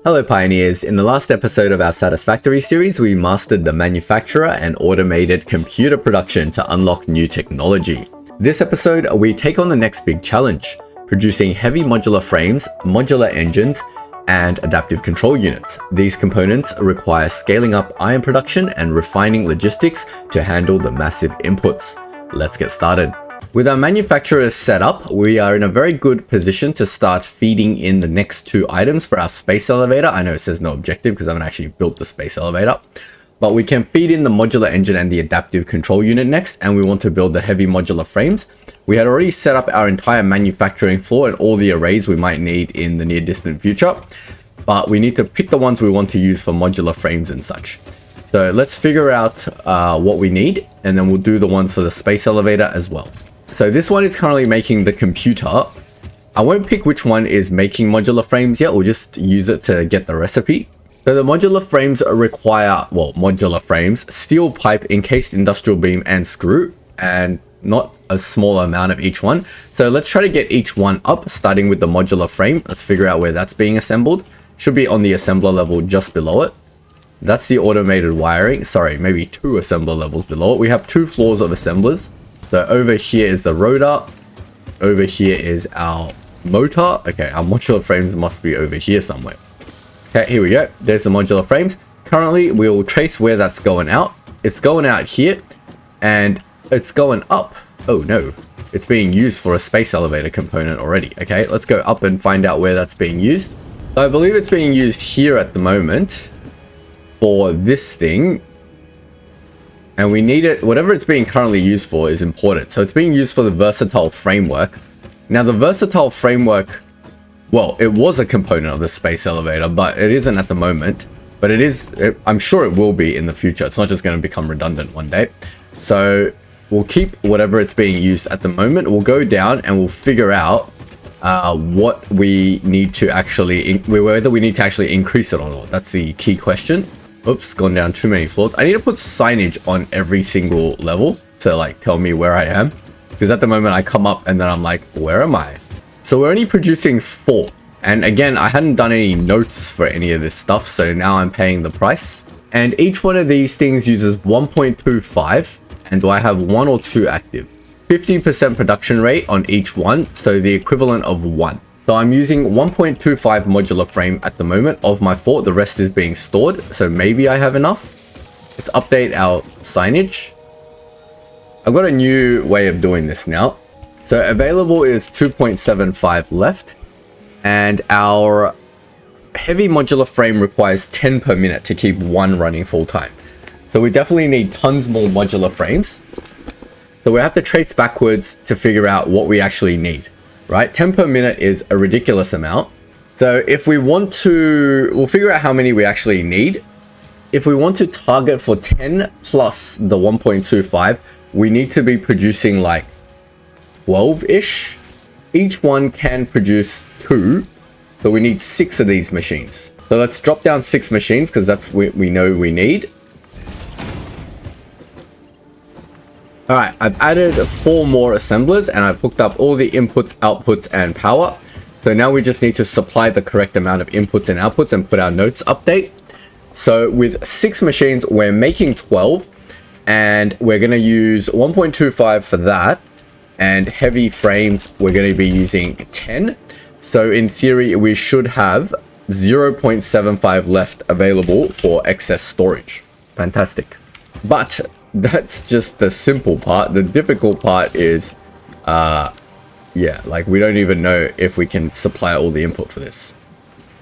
Hello Pioneers, in the last episode of our Satisfactory series, we mastered the manufacturer and automated computer production to unlock new technology. This episode, we take on the next big challenge, producing heavy modular frames, modular engines, and adaptive control units. These components require scaling up iron production and refining logistics to handle the massive inputs. Let's get started. With our manufacturer set up, we are in a very good position to start feeding in the next two items for our space elevator. I know it says no objective because I haven't actually built the space elevator, but we can feed in the modular engine and the adaptive control unit next, and we want to build the heavy modular frames. We had already set up our entire manufacturing floor and all the arrays we might need in the near distant future, but we need to pick the ones we want to use for modular frames and such. So let's figure out what we need, and then we'll do the ones for the space elevator as well. So this one is currently making the computer. I won't pick which one is making modular frames yet, we'll just use it to get the recipe. So the modular frames require, modular frames, steel pipe, encased industrial beam and screw, and not a small amount of each one. So let's try to get each one up, starting with the modular frame. Let's figure out where that's being assembled. Should be on the assembler level just below it. That's the automated wiring. Sorry, maybe two assembler levels below it. We have two floors of assemblers. So over here is the rotor, over here is our motor. Okay, our modular frames must be over here somewhere. Okay, here we go. There's the modular frames. Currently, we'll trace where that's going out. It's going out here, and it's going up. Oh no, it's being used for a space elevator component already. Okay, let's go up and find out where that's being used. So I believe it's being used here at the moment for this thing. And we need it, whatever it's being currently used for is important. So it's being used for the versatile framework. Now the versatile framework, well, it was a component of the space elevator, but it isn't at the moment. But it is, I'm sure it will be in the future. It's not just going to become redundant one day. So we'll keep whatever it's being used at the moment. We'll go down and we'll figure out what we need to actually, whether we need to actually increase it or not. That's the key question. Oops, gone down too many floors. I need to put signage on every single level to like tell me where I am. Because at the moment I come up and then I'm like, where am I? So we're only producing 4. And again, I hadn't done any notes for any of this stuff. So now I'm paying the price. And each one of these things uses 1.25. And do I have 1 or 2 active? 50% production rate on each one. So the equivalent of 1. So I'm using 1.25 modular frame at the moment of my 4. The rest is being stored. So maybe I have enough. Let's update our signage. I've got a new way of doing this now. So available is 2.75 left. And our heavy modular frame requires 10 per minute to keep one running full time. So we definitely need tons more modular frames. So we have to trace backwards to figure out what we actually need. Right, 10 per minute is a ridiculous amount. So if we want to, we'll figure out how many we actually need. If we want to target for 10 plus the 1.25, we need to be producing like 12-ish. Each one can produce 2. So we need 6 of these machines. So let's drop down 6 machines because that's what we know we need. Alright, I've added 4 more assemblers and I've hooked up all the inputs, outputs, and power. So now we just need to supply the correct amount of inputs and outputs and put our notes update. So with 6 machines, we're making 12 and we're going to use 1.25 for that. And heavy frames, we're going to be using 10. So in theory, we should have 0.75 left available for excess storage. Fantastic. But that's just the simple part. The difficult part is, like we don't even know if we can supply all the input for this.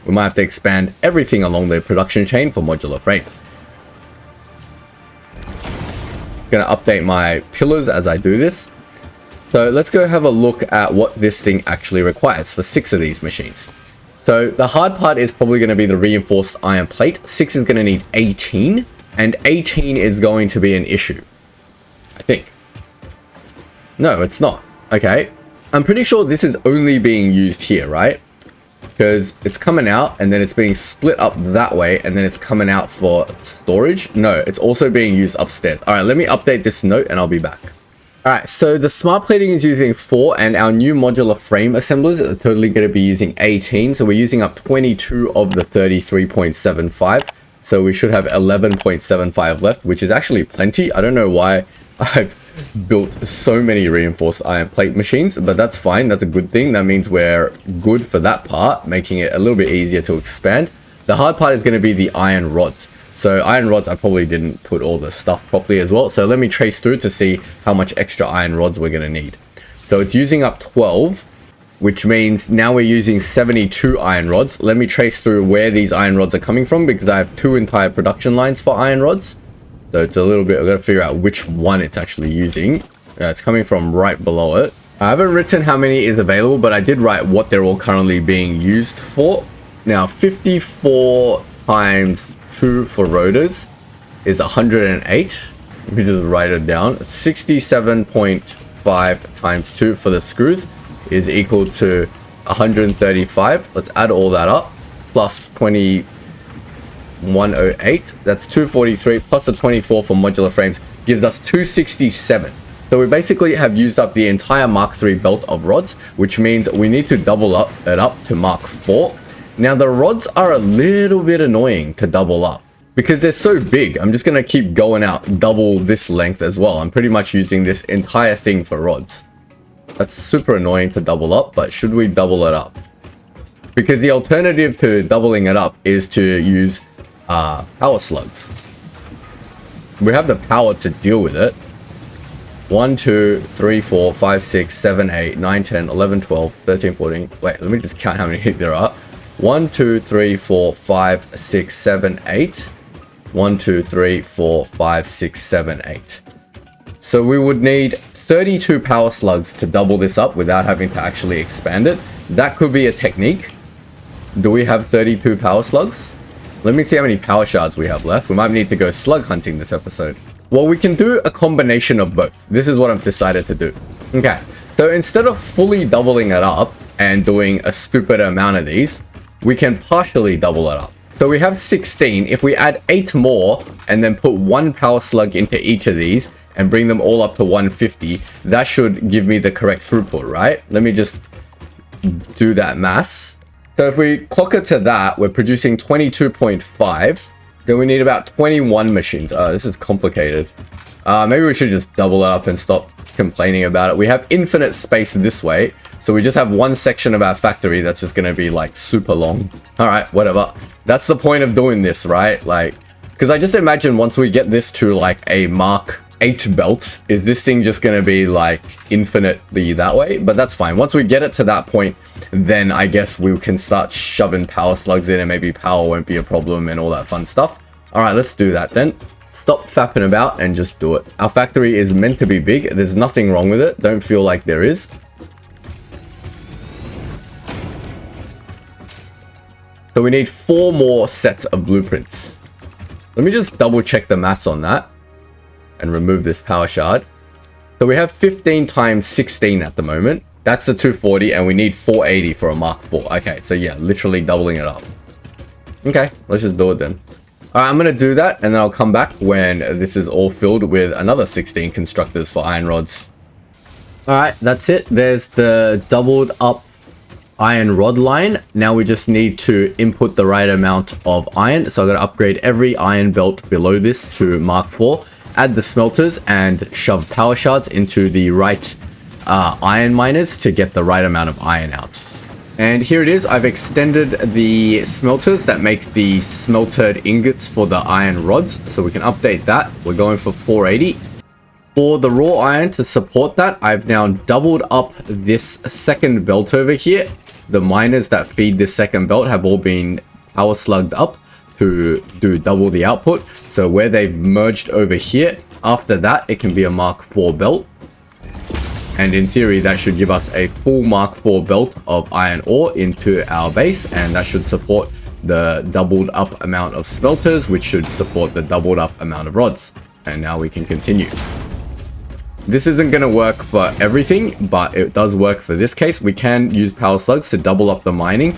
We might have to expand everything along the production chain for modular frames. Gonna update my pillars as I do this. So let's go have a look at what this thing actually requires for 6 of these machines. So the hard part is probably going to be the reinforced iron plate. 6 is going to need 18. And 18 is going to be an issue, I think. No, it's not. Okay. I'm pretty sure this is only being used here, right? Because it's coming out and then it's being split up that way and then it's coming out for storage. No, it's also being used upstairs. All right, let me update this note and I'll be back. Alright, so the smart plating is using 4 and our new modular frame assemblers are totally going to be using 18. So we're using up 22 of the 33.75. So we should have 11.75 left, which is actually plenty. I don't know why I've built so many reinforced iron plate machines, but that's fine. That's a good thing. That means we're good for that part, making it a little bit easier to expand. The hard part is going to be the iron rods. So iron rods, I probably didn't put all the stuff properly as well. So let me trace through to see how much extra iron rods we're going to need. So it's using up 12, which means now we're using 72 iron rods. Let me trace through where these iron rods are coming from because I have 2 entire production lines for iron rods. So it's a little bit, I've got to figure out which one it's actually using. It's coming from right below it. I haven't written how many is available, but I did write what they're all currently being used for. Now 54 times 2 for rotors is 108. Let me just write it down. 67.5 times 2 for the screws is equal to 135. Let's add all that up. Plus 2108. That's 243 plus the 24 for modular frames gives us 267. So we basically have used up the entire Mark III belt of rods, which means we need to double it up to Mark IV. Now the rods are a little bit annoying to double up because they're so big. I'm just going to keep going out double this length as well. I'm pretty much using this entire thing for rods. That's super annoying to double up, but should we double it up? Because the alternative to doubling it up is to use power slugs. We have the power to deal with it. 1, 2, 3, 4, 5, 6, 7, 8, 9, 10, 11, 12, 13, 14. Wait, let me just count how many there are. 1, 2, 3, 4, 5, 6, 7, 8. 1, 2, 3, 4, 5, 6, 7, 8. So we would need 32 power slugs to double this up without having to actually expand it. That could be a technique. Do we have 32 power slugs? Let me see how many power shards we have left. We might need to go slug hunting this episode. Well, we can do a combination of both. This is what I've decided to do. Okay, so instead of fully doubling it up and doing a stupid amount of these, we can partially double it up. So we have 16. If we add 8 more and then put 1 power slug into each of these and bring them all up to 150, that should give me the correct throughput, right? Let me just do that maths. So if we clock it to that, we're producing 22.5. Then we need about 21 machines. Oh, this is complicated. Maybe we should just double it up and stop complaining about it. We have infinite space this way. So we just have one section of our factory that's just going to be like super long. All right, whatever. That's the point of doing this, right? Like, because I just imagine once we get this to like a Mark 8 belt, is this thing just going to be like infinitely that way? But that's fine. Once we get it to that point, then I guess we can start shoving power slugs in and maybe power won't be a problem and all that fun stuff. All right, let's do that then. Stop fapping about and just do it. Our factory is meant to be big. There's nothing wrong with it. Don't feel like there is. So we need 4 more sets of blueprints. Let me just double check the maths on that and remove this power shard. So we have 15 times 16 at the moment. That's the 240 and we need 480 for a Mark IV. Okay, so yeah, literally doubling it up. Okay, let's just do it then. All right, I'm going to do that and then I'll come back when this is all filled with another 16 constructors for iron rods. All right, that's it. There's the doubled up iron rod line. Now we just need to input the right amount of iron. So I'm going to upgrade every iron belt below this to Mark IV, add the smelters and shove power shards into the right iron miners to get the right amount of iron out. And here it is. I've extended the smelters that make the smelted ingots for the iron rods. So we can update that. We're going for 480. For the raw iron to support that, I've now doubled up this second belt over here. The miners that feed this second belt have all been power slugged up to do double the output. So where they've merged over here, after that, it can be a Mark IV belt. And in theory, that should give us a full Mark IV belt of iron ore into our base. And that should support the doubled up amount of smelters, which should support the doubled up amount of rods. And now we can continue. This isn't going to work for everything, but it does work for this case. We can use power slugs to double up the mining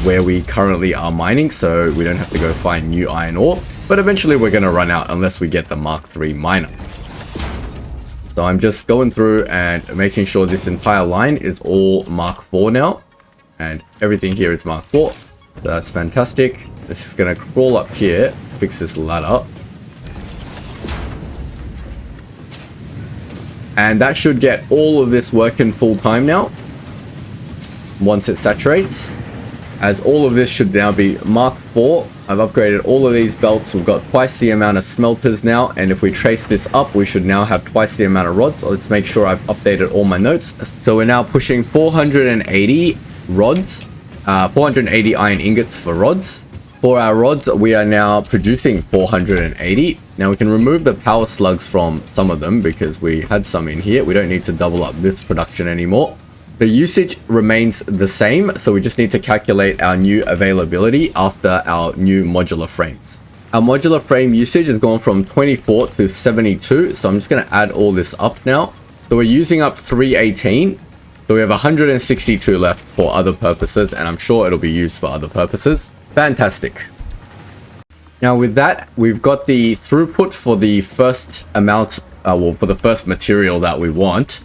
where we currently are mining, so we don't have to go find new iron ore. But eventually we're going to run out unless we get the Mark III miner. So So I'm just going through and making sure this entire line is all Mark 4 now. And everything here is Mark 4. So that's fantastic. This is going to crawl up here, fix this ladder. And that should get all of this working full time now. Once it saturates. As all of this should now be Mark 4. I've upgraded all of these belts. We've got twice the amount of smelters now. And if we trace this up, we should now have twice the amount of rods. So let's make sure I've updated all my notes. So we're now pushing 480 rods. 480 iron ingots for rods. For our rods, we are now producing 480. Now we can remove the power slugs from some of them because we had some in here. We don't need to double up this production anymore. The usage remains the same, so we just need to calculate our new availability after our new modular frames. Our modular frame usage has gone from 24 to 72, so I'm just going to add all this up now. So we're using up 318, so we have 162 left for other purposes, and I'm sure it'll be used for other purposes. Fantastic. Now with that, we've got the throughput for the first amount, for the first material that we want.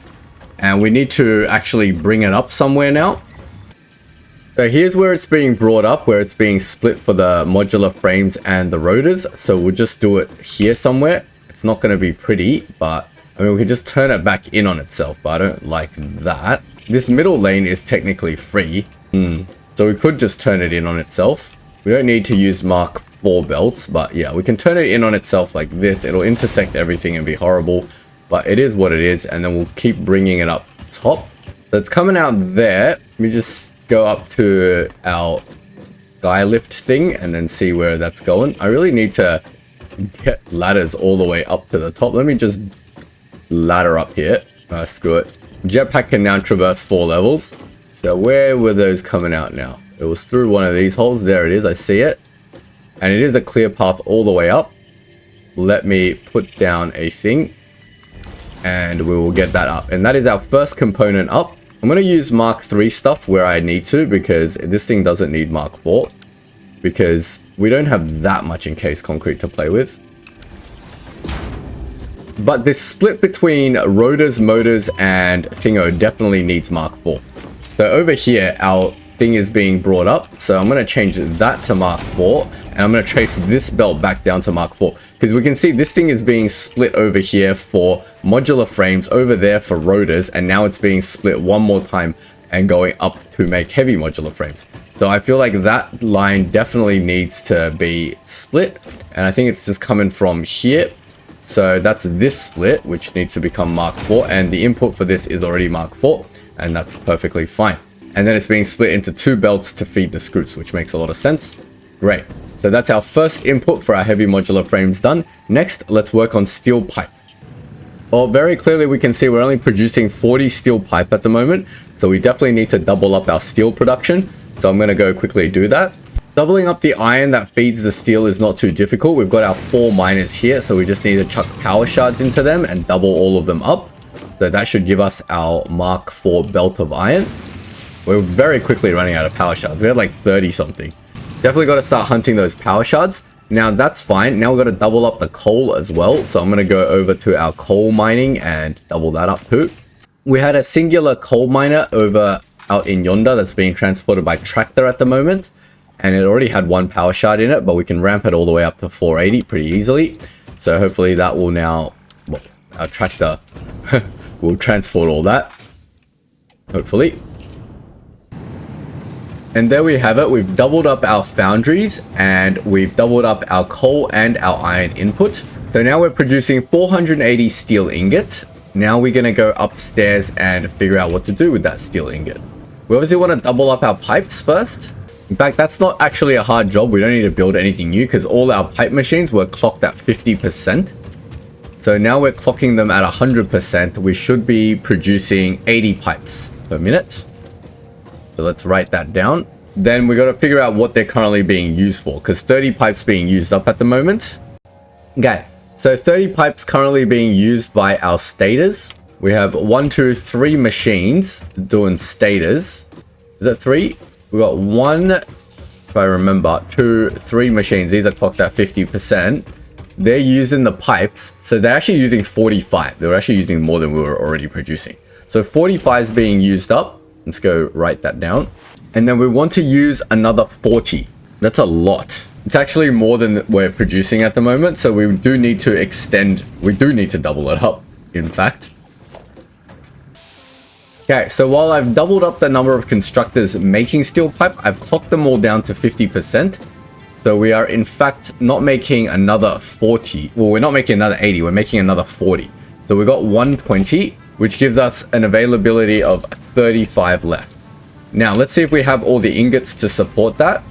And we need to actually bring it up somewhere now. So here's where it's being brought up, where it's being split for the modular frames and the rotors. So we'll just do it here somewhere. It's not going to be pretty, but I mean, we can just turn it back in on itself, but I don't like that. This middle lane is technically free. So we could just turn it in on itself. We don't need to use Mark 4 belts, but yeah, we can turn it in on itself like this. It'll intersect everything and be horrible. But it is what it is, and then we'll keep bringing it up top. So it's coming out there. Let me just go up to our sky lift thing and then see where that's going. I really need to get ladders all the way up to the top. Let me just ladder up here. Screw it. Jetpack can now traverse 4 levels. So where were those coming out now? It was through one of these holes. There it is. I see it. And it is a clear path all the way up. Let me put down a thing. And we will get that up. And that is our first component up. I'm going to use Mark 3 stuff where I need to, because this thing doesn't need Mark 4. Because we don't have that much encased concrete to play with. But this split between rotors, motors, and thingo definitely needs Mark 4. So over here, our thing is being brought up. So I'm going to change that to Mark 4. And I'm going to trace this belt back down to Mark 4. Because we can see this thing is being split over here for modular frames, over there for rotors, and now it's being split one more time and going up to make heavy modular frames. So I feel like that line definitely needs to be split, and I think it's just coming from here. So that's this split, which needs to become Mark 4, and the input for this is already Mark 4, and that's perfectly fine. And then it's being split into 2 belts to feed the screws, which makes a lot of sense. Great. So that's our first input for our heavy modular frames done. Next, let's work on steel pipe. Well, very clearly we can see we're only producing 40 steel pipe at the moment. So we definitely need to double up our steel production. So I'm going to go quickly do that. Doubling up the iron that feeds the steel is not too difficult. We've got our 4 miners here. So we just need to chuck power shards into them and double all of them up. So that should give us our Mark 4 belt of iron. We're very quickly running out of power shards. We had like 30 something. Definitely got to start hunting those power shards. Now that's fine. Now we've got to double up the coal as well. So I'm going to go over to our coal mining and double that up too. We had a singular coal miner over out in yonder that's being transported by tractor at the moment. And it already had 1 power shard in it, but we can ramp it all the way up to 480 pretty easily. So hopefully that will now, well, our tractor will transport all that. Hopefully. And there we have it. We've doubled up our foundries and we've doubled up our coal and our iron input. So now we're producing 480 steel ingots. Now we're going to go upstairs and figure out what to do with that steel ingot. We obviously want to double up our pipes first. In fact, that's not actually a hard job. We don't need to build anything new because all our pipe machines were clocked at 50%. So now we're clocking them at 100%. We should be producing 80 pipes per minute. So let's write that down. Then we got to figure out what they're currently being used for, because 30 pipes being used up at the moment. Okay, so 30 pipes currently being used by our stators. We have 1, 2, 3 machines doing stators. Is that 3? We got 1, if I remember, 2, 3 machines. These are clocked at 50%. they're using the pipes. So they're actually using 45. They were actually using more than we were already producing. So 45 is being used up. Let's go write that down. And then we want to use another 40. That's a lot. It's actually more than we're producing at the moment. So we do need to extend. We do need to double it up, in fact. Okay, so while I've doubled up the number of constructors making steel pipe, I've clocked them all down to 50%. So we are in fact not making another 40. Well, we're not making another 80. We're making another 40. So we got 120, which gives us an availability of 35 left. Now let's see if we have all the ingots to support that.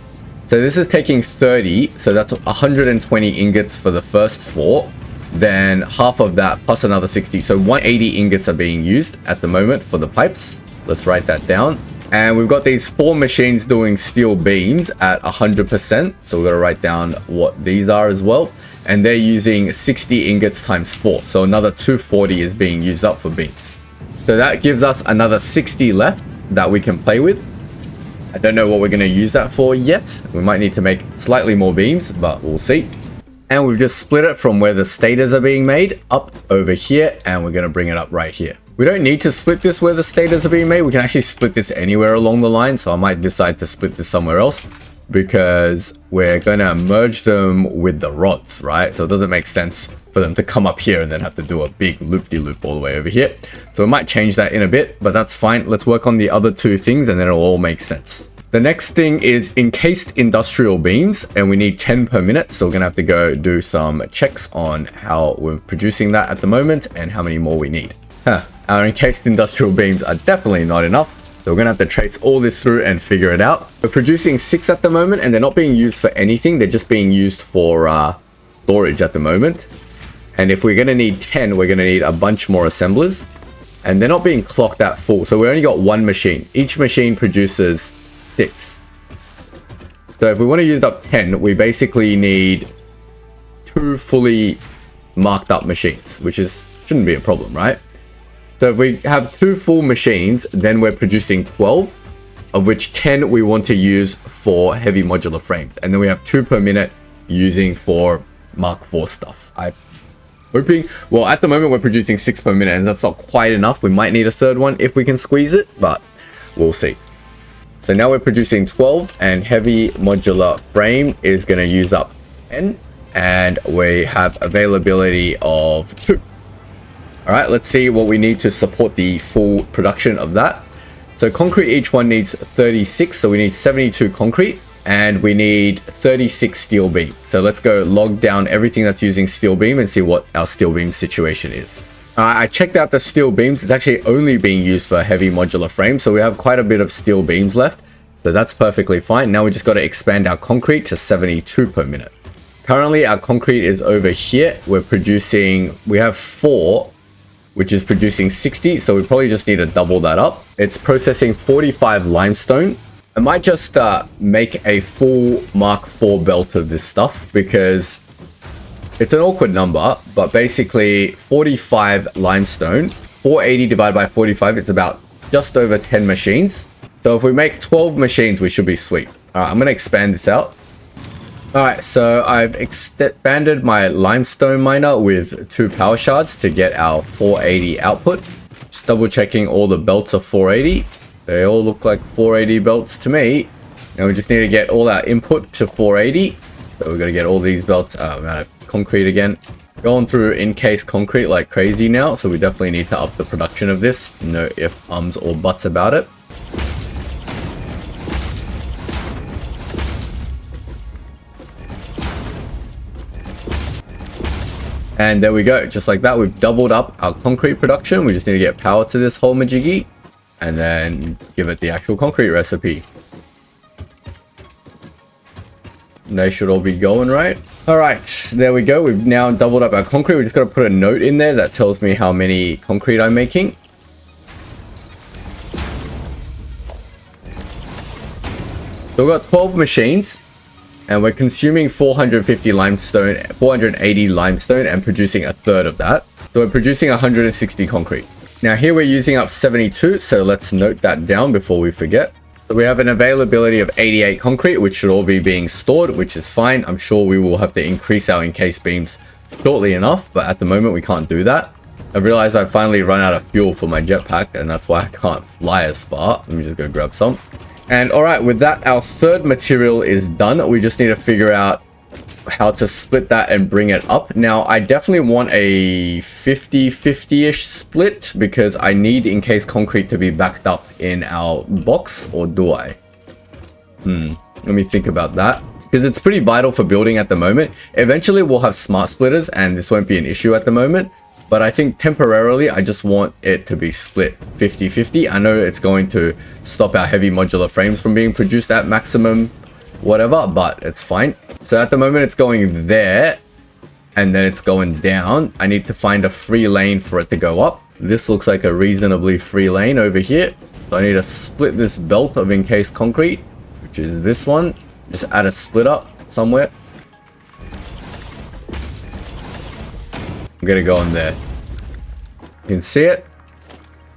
So this is taking 30. So that's 120 ingots for the first 4. Then half of that plus another 60. So 180 ingots are being used at the moment for the pipes. Let's write that down. And we've got these 4 machines doing steel beams at 100%. So we're going to write down what these are as well. And they're using 60 ingots times 4. So another 240 is being used up for beams. So that gives us another 60 left that we can play with. I don't know what we're going to use that for yet. We might need to make slightly more beams, but we'll see. And we've just split it from where the stators are being made up over here. And we're going to bring it up right here. We don't need to split this where the stators are being made. We can actually split this anywhere along the line. So I might decide to split this somewhere else because we're going to merge them with the rods, right? So it doesn't make sense for them to come up here and then have to do a big loop-de-loop all the way over here. So we might change that in a bit, but that's fine. Let's work on the other 2 things and then it'll all make sense. The next thing is encased industrial beams, and we need 10 per minute. So we're going to have to go do some checks on how we're producing that at the moment and how many more we need. Our encased industrial beams are definitely not enough. So we're going to have to trace all this through and figure it out. We're producing 6 at the moment, and they're not being used for anything. They're just being used for storage at the moment. And if we're going to need 10, we're going to need a bunch more assemblers. And they're not being clocked at full. So we only got 1 machine. Each machine produces 6. So if we want to use up 10, we basically need 2 fully marked up machines, which shouldn't be a problem, right? So if we have 2 full machines, then we're producing 12, of which 10 we want to use for heavy modular frames. And then we have 2 per minute using for Mark IV stuff. I'm hoping, well, at the moment we're producing 6 per minute and that's not quite enough. We might need a 3rd one if we can squeeze it, but we'll see. So now we're producing 12 and heavy modular frame is going to use up 10 and we have availability of 2. All right, let's see what we need to support the full production of that. So concrete, each one needs 36. So we need 72 concrete and we need 36 steel beam. So let's go log down everything that's using steel beam and see what our steel beam situation is. I checked out the steel beams. It's actually only being used for heavy modular frame. So we have quite a bit of steel beams left. So that's perfectly fine. Now we just got to expand our concrete to 72 per minute. Currently our concrete is over here. We have 4, which is producing 60. So we probably just need to double that up. It's processing 45 limestone. I might just make a full Mark IV belt of this stuff because it's an awkward number, but basically 45 limestone, 480 divided by 45, it's about just over 10 machines. So if we make 12 machines, we should be sweet. All right, I'm going to expand this out. All right, so I've expanded my limestone miner with 2 power shards to get our 480 output. Just double checking all the belts are 480. They all look like 480 belts to me. Now we just need to get all our input to 480. So we've got to get all these belts out of concrete again. Going through encased concrete like crazy now. So we definitely need to up the production of this. No ifs, ums, or buts about it. And there we go, just like that, we've doubled up our concrete production. We just need to get power to this whole majiggy and then give it the actual concrete recipe. They should all be going right. All right, there we go. We've now doubled up our concrete. We just got to put a note in there that tells me how many concrete I'm making. So we've got 12 machines. And we're consuming 450 limestone, 480 limestone and producing 1/3 of that. So we're producing 160 concrete. Now here we're using up 72. So let's note that down before we forget. So we have an availability of 88 concrete, which should all be being stored, which is fine. I'm sure we will have to increase our encased beams shortly enough, but at the moment we can't do that. I realized I finally run out of fuel for my jetpack, and that's why I can't fly as far. Let me just go grab some. And alright, with that, our third material is done. We just need to figure out how to split that and bring it up. Now, I definitely want a 50-50-ish split because I need encased concrete to be backed up in our box, or do I? Let me think about that. Because it's pretty vital for building at the moment. Eventually, we'll have smart splitters and this won't be an issue at the moment. But I think temporarily, I just want it to be split 50-50. I know it's going to stop our heavy modular frames from being produced at maximum whatever, but it's fine. So at the moment, it's going there, and then it's going down. I need to find a free lane for it to go up. This looks like a reasonably free lane over here. So I need to split this belt of encased concrete, which is this one. Just add a split up somewhere. I'm gonna go on there. You can see it.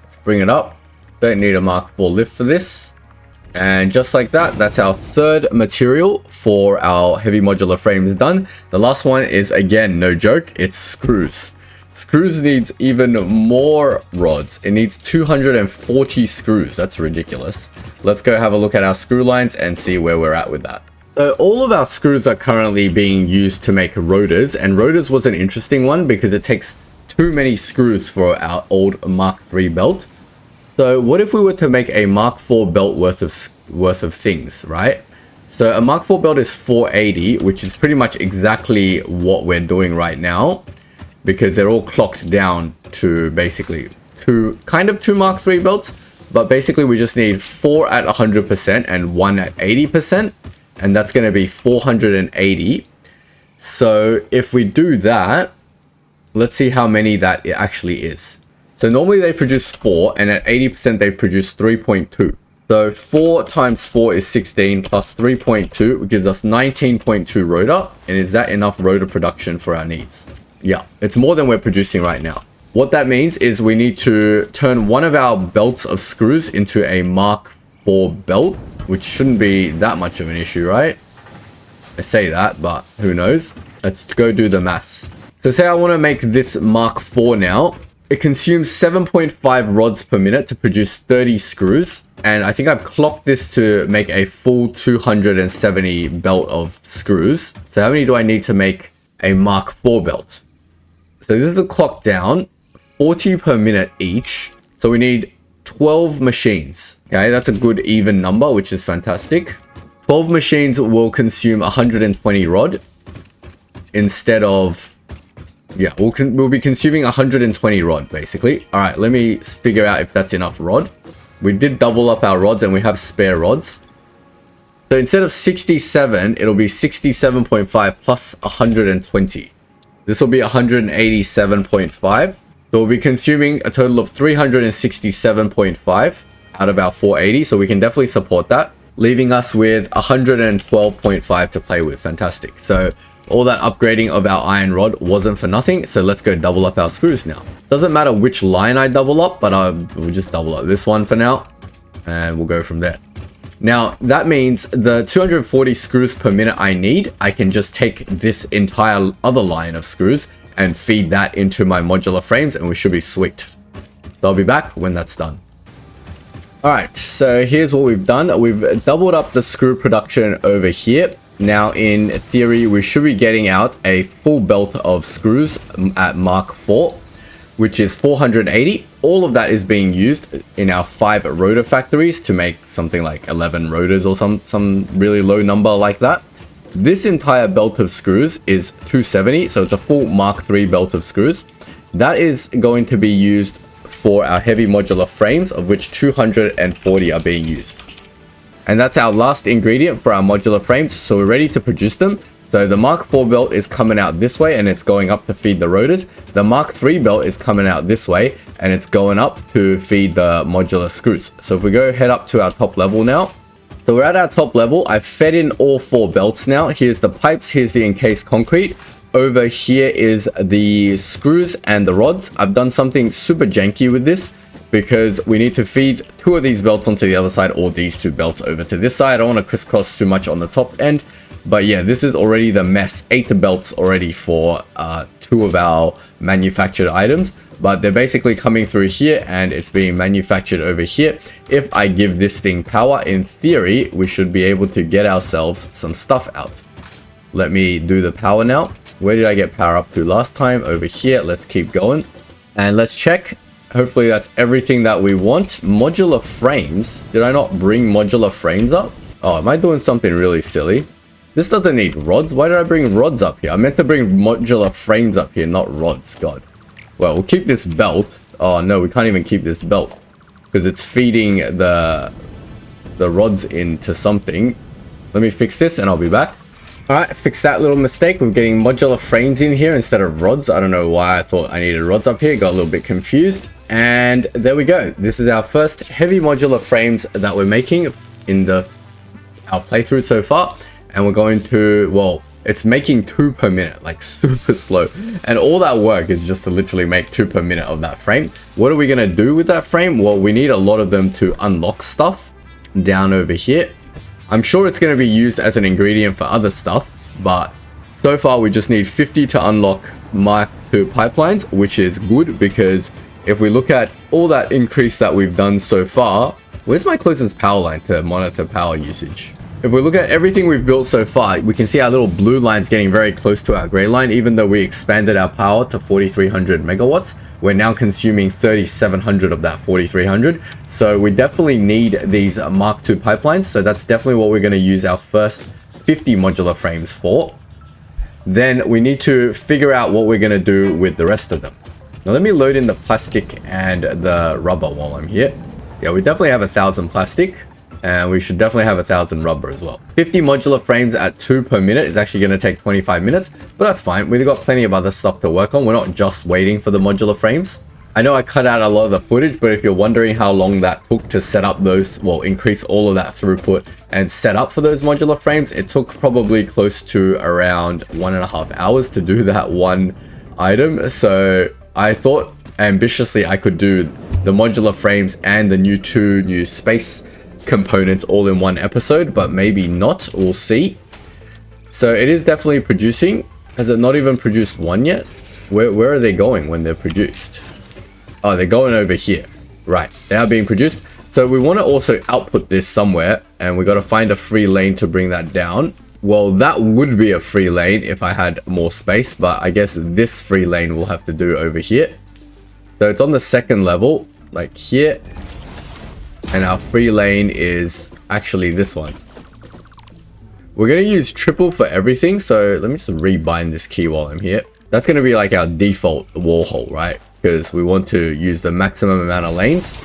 Let's bring it up. Don't need a Mark IV lift for this. And just like that, that's our third material for our heavy modular frames done. The last one is, again, no joke, it's screws. Screws needs even more rods. It needs 240 screws. That's ridiculous. Let's go have a look at our screw lines and see where we're at with that. So all of our screws are currently being used to make rotors, and rotors was an interesting one because it takes too many screws for our old Mark III belt. So what if we were to make a Mark IV belt worth of things, right? So a Mark IV belt is 480, which is pretty much exactly what we're doing right now, because they're all clocked down to basically two Mark III belts, but basically we just need 4 at 100% and 1 at 80%. And that's going to be 480. So if we do that, let's see how many that it actually is. So normally they produce 4, and at 80% they produce 3.2. So 4 times 4 is 16 plus 3.2 gives us 19.2 rotor. And is that enough rotor production for our needs? Yeah, it's more than we're producing right now. What that means is we need to turn one of our belts of screws into a Mark IV belt, which shouldn't be that much of an issue, right? I say that, but who knows? Let's go do the maths. So say I want to make this Mark IV now. It consumes 7.5 rods per minute to produce 30 screws. And I think I've clocked this to make a full 270 belt of screws. So how many do I need to make a Mark IV belt? So this is a clock down, 40 per minute each. So we need 12 machines. Okay, that's a good even number, which is fantastic. 12 machines will consume 120 rod instead of, yeah, we'll be consuming 120 rod basically. All right, let me figure out if that's enough rod. We did double up our rods and we have spare rods. So instead of 67, it'll be 67.5 plus 120. This will be 187.5. So we'll be consuming a total of 367.5 out of our 480. So we can definitely support that, leaving us with 112.5 to play with. Fantastic. So all that upgrading of our iron rod wasn't for nothing. So let's go double up our screws now. Doesn't matter which line I double up, but we'll just double up this one for now. And we'll go from there. Now, that means the 240 screws per minute I need, I can just take this entire other line of screws and feed that into my modular frames, and we should be sweet. So I'll be back when that's done. Alright, so here's what we've done. We've doubled up the screw production over here. Now, in theory, we should be getting out a full belt of screws at Mark IV, which is 480. All of that is being used in our 5 rotor factories to make something like 11 rotors or some really low number like that. This entire belt of screws is 270, so it's a full Mark III belt of screws. That is going to be used for our heavy modular frames, of which 240 are being used. And that's our last ingredient for our modular frames, so we're ready to produce them. So the Mark IV belt is coming out this way and it's going up to feed the rotors. The Mark III belt is coming out this way and it's going up to feed the modular screws. So if we go head up to our top level now. So we're at our top level. I've fed in all 4 belts now. Here's the pipes, here's the encased concrete. Over here is the screws and the rods. I've done something super janky with this because we need to feed 2 of these belts onto the other side, or these 2 belts over to this side. I don't want to crisscross too much on the top end. But yeah, this is already the mess. 8 belts already for 2 of our manufactured items. But they're basically coming through here and it's being manufactured over here. If I give this thing power, in theory, we should be able to get ourselves some stuff out. Let me do the power now. Where did I get power up to last time? Over here. Let's keep going. And let's check. Hopefully that's everything that we want. Modular frames. Did I not bring modular frames up? Oh, am I doing something really silly? This doesn't need rods. Why did I bring rods up here? I meant to bring modular frames up here, not rods. God. Well, we'll keep this belt. Oh no, we can't even keep this belt because it's feeding the rods into something. Let me fix this and I'll be back. Alright, fix that little mistake. We're getting modular frames in here instead of rods. I don't know why I thought I needed rods up here. Got a little bit confused. And there we go. This is our first heavy modular frames that we're making in our playthrough so far. And we're going to, well, it's making 2 per minute, like super slow. And all that work is just to literally make 2 per minute of that frame. What are we going to do with that frame? Well, we need a lot of them to unlock stuff down over here. I'm sure it's going to be used as an ingredient for other stuff, but so far we just need 50 to unlock Mark II pipelines, which is good because if we look at all that increase that we've done so far, where's my closest power line to monitor power usage? If we look at everything we've built so far, we can see our little blue line's getting very close to our gray line. Even though we expanded our power to 4,300 megawatts, we're now consuming 3,700 of that 4,300. So we definitely need these Mark II pipelines. So that's definitely what we're going to use our first 50 modular frames for. Then we need to figure out what we're going to do with the rest of them. Now let me load in the plastic and the rubber while I'm here. Yeah, we definitely have 1,000 plastic. And we should definitely have 1,000 rubber as well. 50 modular frames at 2 per minute is actually going to take 25 minutes, but that's fine. We've got plenty of other stuff to work on. We're not just waiting for the modular frames. I know I cut out a lot of the footage, but if you're wondering how long that took to set up those, well, increase all of that throughput and set up for those modular frames, it took probably close to around 1.5 hours to do that one item. So I thought ambitiously I could do the modular frames and the 2 new space components all in one episode, but maybe not. We'll see. So it is definitely producing. Has it not even produced one yet? Where are they going when they're produced? Oh, they're going over here. Right, they are being produced. So we want to also output this somewhere, and we got to find a free lane to bring that down. Well, that would be a free lane if I had more space, but I guess this free lane will have to do over here. So it's on the 2nd level, like here. And our free lane is actually this one. We're going to use triple for everything. So let me just rebind this key while I'm here. That's going to be like our default wall hole, right? Because we want to use the maximum amount of lanes.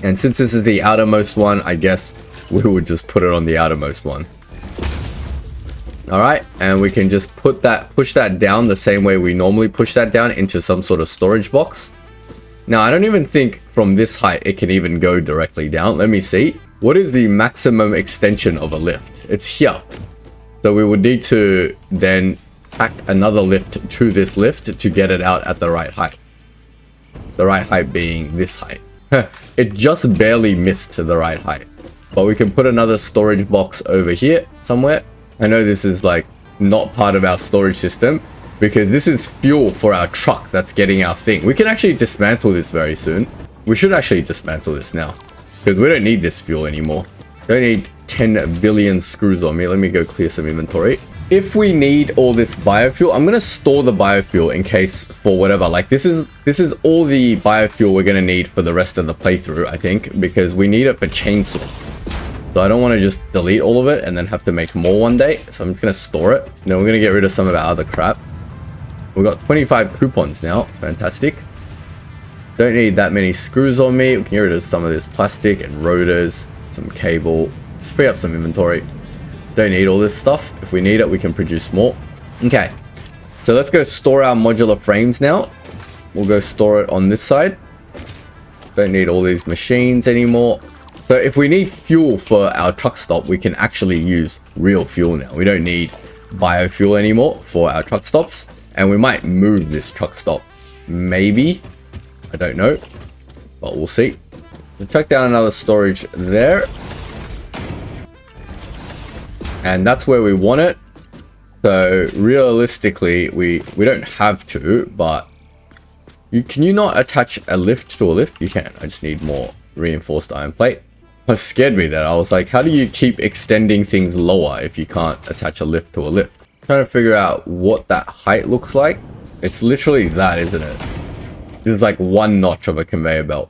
And since this is the outermost one, I guess we would just put it on the outermost one. All right. And we can just push that down the same way we normally push that down into some sort of storage box. Now, I don't even think from this height it can even go directly down. Let me see. What is the maximum extension of a lift? It's here. So we would need to then tack another lift to this lift to get it out at the right height. The right height being this height. It just barely missed the right height. But we can put another storage box over here somewhere. I know this is like not part of our storage system, because this is fuel for our truck that's getting our thing. We can actually dismantle this very soon. We should actually dismantle this now, because we don't need this fuel anymore. Don't need 10 billion screws on me. Let me go clear some inventory. If we need all this biofuel, I'm going to store the biofuel in case for whatever. Like this is all the biofuel we're going to need for the rest of the playthrough, I think, because we need it for chainsaws. So I don't want to just delete all of it and then have to make more one day. So I'm just going to store it. Then we're going to get rid of some of our other crap. We've got 25 coupons now. Fantastic. Don't need that many screws on me. We can get rid of some of this plastic and rotors, some cable. Just free up some inventory. Don't need all this stuff. If we need it, we can produce more. Okay. So let's go store our modular frames now. We'll go store it on this side. Don't need all these machines anymore. So if we need fuel for our truck stop, we can actually use real fuel now. We don't need biofuel anymore for our truck stops. And we might move this truck stop. Maybe. I don't know. But we'll see. We'll chuck down another storage there. And that's where we want it. So realistically, we don't have to, but can you not attach a lift to a lift? You can. I just need more reinforced iron plate. That scared me there. I was like, how do you keep extending things lower if you can't attach a lift to a lift? Trying to figure out what that height looks like. It's literally that, isn't it? It's like one notch of a conveyor belt.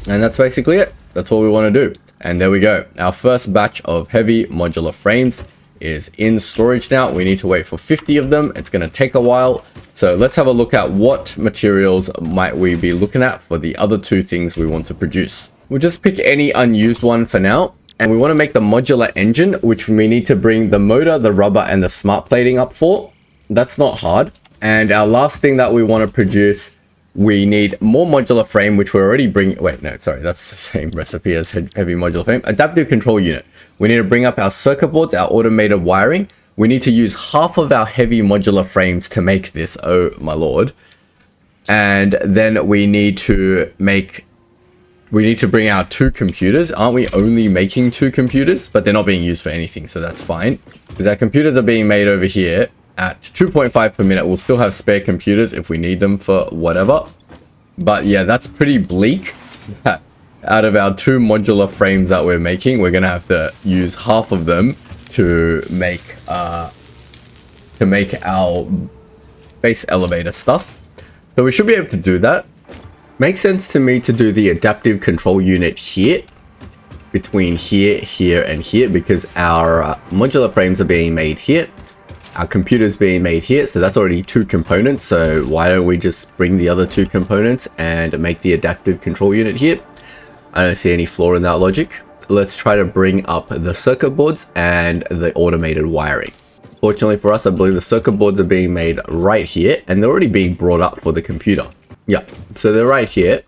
And that's basically it. That's all we want to do. And there we go. Our first batch of heavy modular frames is in storage now. We need to wait for 50 of them. It's going to take a while. So let's have a look at what materials might we be looking at for the other two things we want to produce. We'll just pick any unused one for now. And we want to make the modular engine, which we need to bring the motor, the rubber, and the smart plating up for. That's not hard. And our last thing that we want to produce, we need more modular frame, which we're already bringing. Wait, no, sorry, that's the same recipe as heavy modular frame. Adaptive control unit. We need to bring up our circuit boards, our automated wiring. We need to use half of our heavy modular frames to make this. Oh my lord. And then we need to bring out 2 computers. Aren't we only making 2 computers? But they're not being used for anything, so that's fine. Because our computers are being made over here at 2.5 per minute. We'll still have spare computers if we need them for whatever. But yeah, that's pretty bleak. Out of our 2 modular frames that we're making, we're gonna have to use half of them to make our base elevator stuff. So we should be able to do that. Makes sense to me to do the adaptive control unit here, between here, here, and here, because our modular frames are being made here. Our computer's being made here, so that's already 2 components. So why don't we just bring the other 2 components and make the adaptive control unit here? I don't see any flaw in that logic. Let's try to bring up the circuit boards and the automated wiring. Fortunately for us, I believe the circuit boards are being made right here, and they're already being brought up for the computer. Yeah, so they're right here.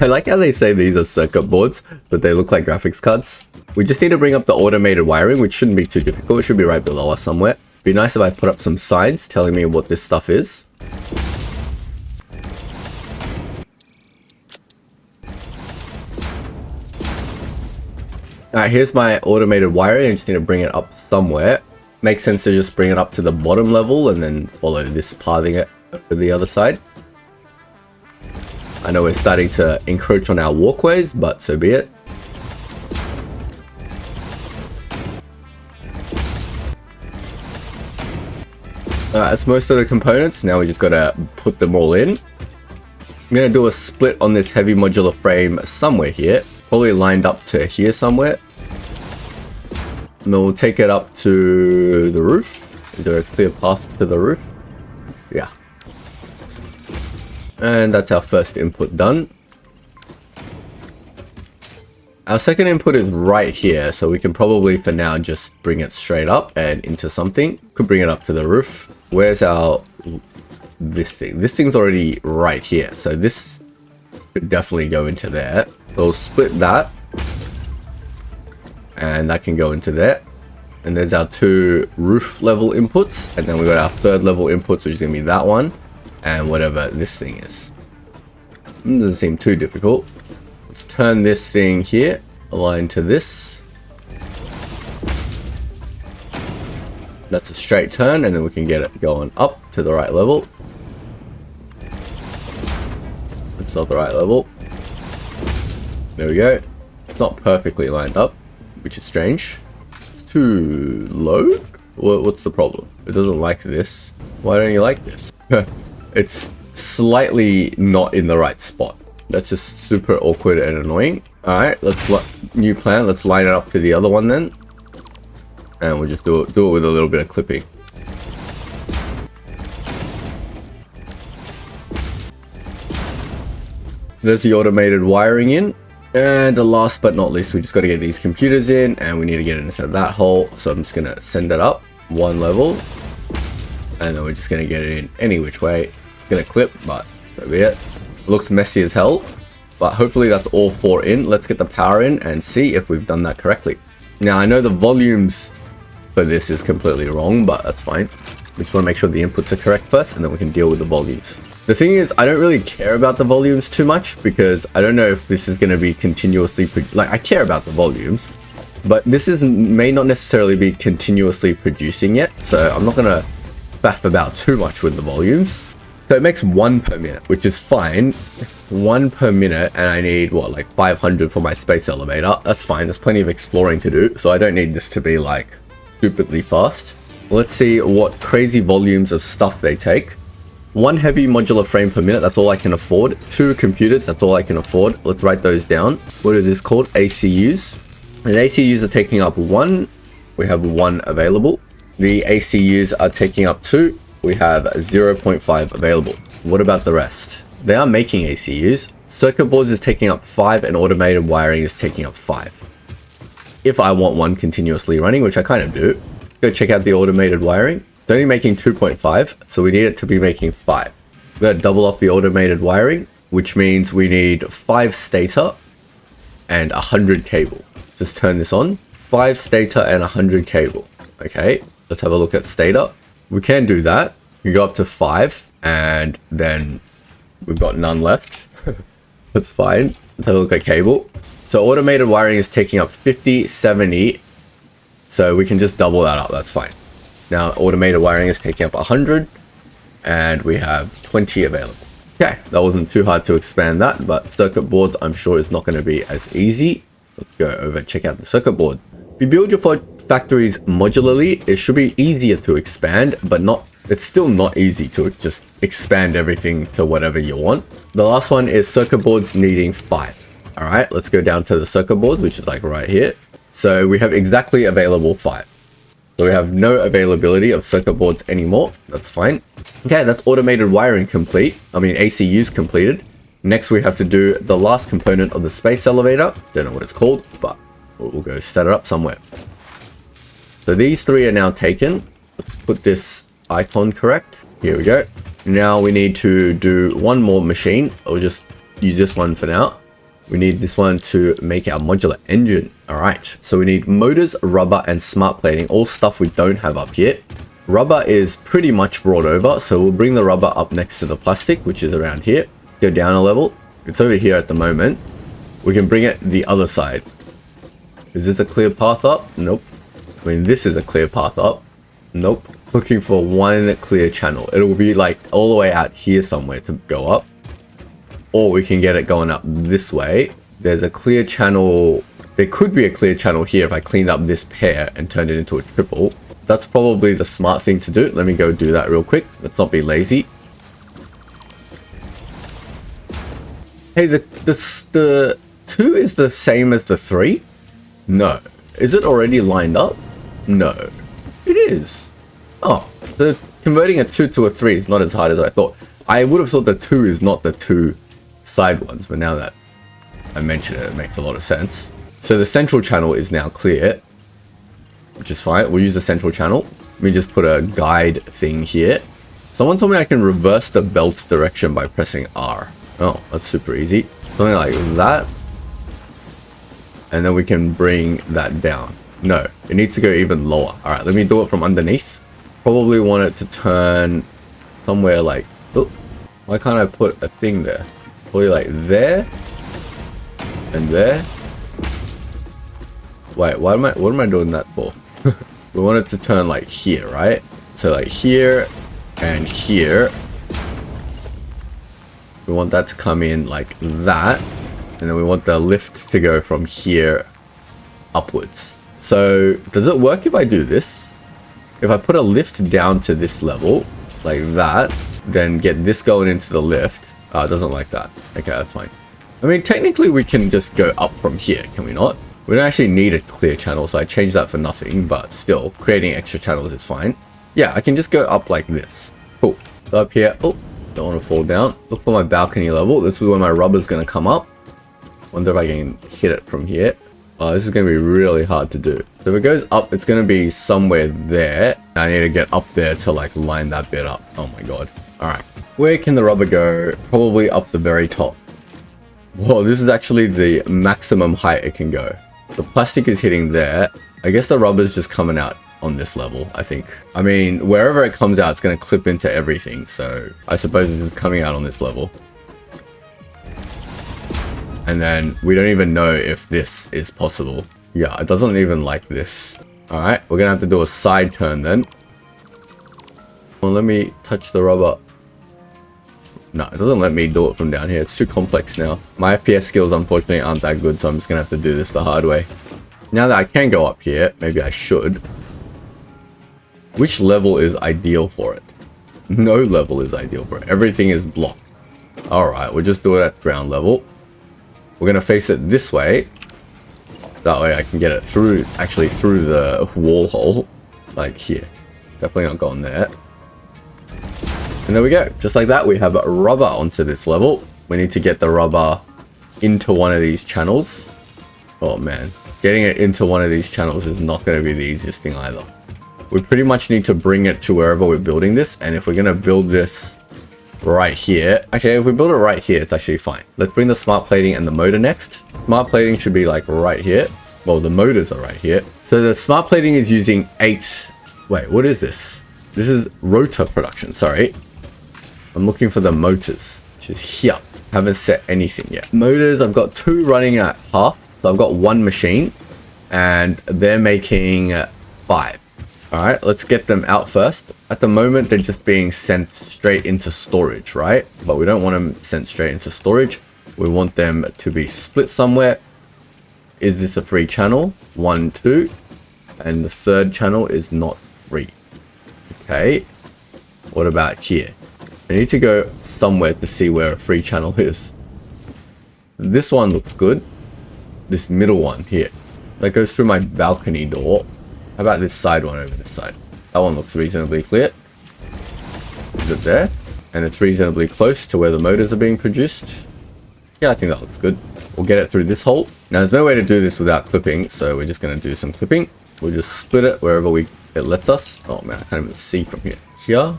I like how they say these are circuit boards, but they look like graphics cards. We just need to bring up the automated wiring, which shouldn't be too difficult. It should be right below us somewhere. Be nice if I put up some signs telling me what this stuff is. Alright, here's my automated wiring. I just need to bring it up somewhere. Makes sense to just bring it up to the bottom level and then follow this pathing it to the other side. I know we're starting to encroach on our walkways, but so be it. Alright, that's most of the components. Now we just gotta put them all in. I'm gonna do a split on this heavy modular frame somewhere here. Probably lined up to here somewhere. And then we'll take it up to the roof. Is there a clear path to the roof? Yeah. And that's our first input done. Our second input is right here, so we can probably for now just bring it straight up and into something. Could bring it up to the roof. Where's our this thing? This thing's already right here, so this could definitely go into there. We'll split that, and that can go into there. And there's our 2 roof level inputs, and then we got our 3rd level inputs, which is gonna be that one and whatever this thing is. Doesn't seem too difficult. Let's turn this thing here, align to this. That's a straight turn, and then we can get it going up to the right level. It's not the right level. There we go. It's not perfectly lined up, which is strange. It's too low? What's the problem? It doesn't like this. Why don't you like this? It's slightly not in the right spot. That's just super awkward and annoying. Alright, new plan. Let's line it up to the other one then. And we'll just do it with a little bit of clipping. There's the automated wiring in. And last but not least, we just got to get these computers in, and we need to get it inside that hole. So I'm just going to send it up 1 level. And then we're just going to get it in any which way. It's going to clip, but that'll be it. Looks messy as hell, but hopefully that's all 4 in. Let's get the power in and see if we've done that correctly. Now I know the volumes for this is completely wrong, but that's fine. We just want to make sure the inputs are correct first, and then we can deal with the volumes. The thing is, I don't really care about the volumes too much, because I don't know if this is going to be continuously, like, I care about the volumes, but this may not necessarily be continuously producing yet, so I'm not gonna faff about too much with the volumes. So it makes 1 per minute, which is fine. 1 per minute, and I need what, like 500 for my space elevator. That's fine, there's plenty of exploring to do, so I don't need this to be like stupidly fast. Let's see what crazy volumes of stuff they take. 1 heavy modular frame per minute, that's all I can afford. 2 computers, that's all I can afford. Let's write those down. What is this called? ACUs. And ACUs are taking up 1. We have 1 available. The ACUs are taking up 2. We have 0.5 available. What about the rest? They are making ACUs. Circuit boards is taking up 5 and automated wiring is taking up 5. If I want one continuously running, which I kind of do, go check out the automated wiring. It's only making 2.5, so we need it to be making 5. We're gonna double up the automated wiring, which means we need 5 stator and 100 cable. Just turn this on. 5 stator and 100 cable. Okay, let's have a look at stator. We can do that. We go up to 5 and then we've got none left. That's fine. Let's have a look at cable. So automated wiring is taking up 50, 70. So we can just double that up. That's fine. Now automated wiring is taking up 100 and we have 20 available. Okay, that wasn't too hard to expand that, but circuit boards I'm sure is not going to be as easy. Let's go over, check out the circuit board. If you build your factories modularly, it should be easier to expand, but it's still not easy to just expand everything to whatever you want. The last one is circuit boards needing 5. All right, let's go down to the circuit boards, which is like right here. So we have exactly available 5. So we have no availability of circuit boards anymore. That's fine. Okay, that's automated wiring complete. I mean, ACUs completed. Next, we have to do the last component of the space elevator. Don't know what it's called, but we'll go set it up somewhere. So these 3 are now taken. Let's put this icon correct. Here we go. Now we need to do one more machine. I'll just use this one for now. We need this one to make our modular engine. All right, so we need motors, rubber, and smart plating, all stuff we don't have up yet. Rubber is pretty much brought over, so we'll bring the rubber up next to the plastic, which is around here. Let's go down a level. It's over here at the moment. We can bring it the other side. Is this a clear path up? Nope. I mean, this is a clear path up. Nope. Looking for one clear channel. It will be like all the way out here somewhere to go up. Or we can get it going up this way. There's a clear channel. There could be a clear channel here if I cleaned up this pair and turned it into a triple. That's probably the smart thing to do. Let me go do that real quick. Let's not be lazy. Hey, the 2 is the same as the 3? No. Is it already lined up? No. It is. Oh, converting a 2 to a 3 is not as hard as I thought. I would have thought the 2 is not the 2 side ones, but now that I mention it, it makes a lot of sense. So the central channel is now clear, which is fine. We'll use the central channel. Let me just put a guide thing here. Someone told me I can reverse the belt's direction by pressing R. Oh, that's super easy. Something like that. And then we can bring that down. No, it needs to go even lower. All right, let me do it from underneath. Probably want it to turn somewhere like, oh, why can't I put a thing there? Probably like there and there. Wait, what am I doing that for? We want it to turn like here, right? So like here and here. We want that to come in like that. And then we want the lift to go from here upwards. So does it work if I do this? If I put a lift down to this level, like that, then get this going into the lift. Oh, it doesn't like that. Okay, that's fine. I mean, technically we can just go up from here, can we not? We don't actually need a clear channel, so I changed that for nothing, but still, creating extra channels is fine. Yeah, I can just go up like this. Cool. So up here, oh, don't want to fall down. Look for my balcony level. This is where my rubber's going to come up. Wonder if I can hit it from here. Oh, this is going to be really hard to do. So if it goes up, it's going to be somewhere there. I need to get up there to like line that bit up. Oh my god. All right. Where can the rubber go? Probably up the very top. Whoa, this is actually the maximum height it can go. The plastic is hitting there. I guess the rubber's just coming out on this level, I think. I mean, wherever it comes out, it's going to clip into everything. So I suppose it's coming out on this level. And then we don't even know if this is possible. Yeah, it doesn't even like this. All right, we're gonna have to do a side turn then. Well, let me touch the rubber. No, it doesn't let me do it from down here. It's too complex now. My FPS skills unfortunately aren't that good, so I'm just gonna have to do this the hard way. Now that I can go up here, maybe I should. Which level is ideal for it? No level is ideal for it. Everything is blocked. Alright, we'll just do it at ground level. We're gonna face it this way. That way I can get it through, actually through the wall hole. Like here. Definitely not going there. And there we go. Just like that, we have rubber onto this level. We need to get the rubber into one of these channels. Oh man. Getting it into one of these channels is not going to be the easiest thing either. We pretty much need to bring it to wherever we're building this. And if we're going to build this right here. Actually, if we build it right here, it's actually fine. Let's bring the smart plating and the motor next. Smart plating should be like right here. Well, the motors are right here. So the smart plating is using 8... Wait, what is this? This is rotor production, sorry. I'm looking for the motors, which is here. Haven't set anything yet. Motors, I've got 2 running at half. So I've got 1 machine and they're making 5. All right, let's get them out first. At the moment, they're just being sent straight into storage, right? But we don't want them sent straight into storage. We want them to be split somewhere. Is this a free channel? 1, 2. And the third channel is not free. Okay. What about here? I need to go somewhere to see where a free channel is. This one looks good. This middle one here. That goes through my balcony door. How about this side one over this side? That one looks reasonably clear. Is it there? And it's reasonably close to where the motors are being produced. Yeah, I think that looks good. We'll get it through this hole. Now, there's no way to do this without clipping, so we're just going to do some clipping. We'll just split it wherever it lets us. Oh man, I can't even see from here. Here.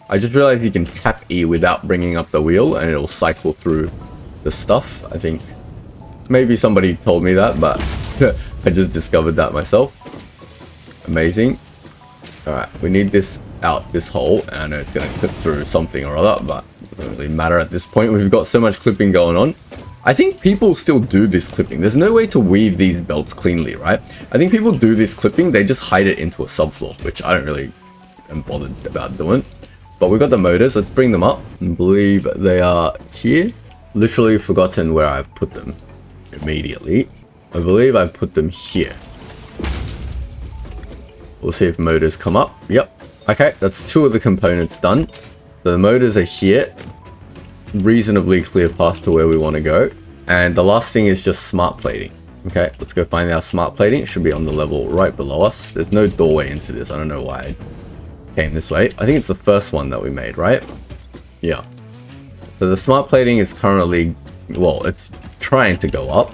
I just realized you can tap E without bringing up the wheel and it'll cycle through the stuff. I think maybe somebody told me that, but I just discovered that myself. Amazing. All right, we need this out this hole, and I know it's going to clip through something or other, but it doesn't really matter at this point. We've got so much clipping going on. I think people still do this clipping. There's no way to weave these belts cleanly, right? I think people do this clipping, they just hide it into a subfloor, which I don't really am bothered about doing. But we've got the motors, let's bring them up. I believe they are here. Literally forgotten where I've put them immediately. I believe I've put them here. We'll see if motors come up. Yep. Okay, that's 2 of the components done. So the motors are here. Reasonably clear path to where we want to go. And the last thing is just smart plating. Okay, let's go find our smart plating. It should be on the level right below us. There's no doorway into this. I don't know why I came this way. I think it's the first one that we made, right? Yeah. So the smart plating is currently, well, it's trying to go up.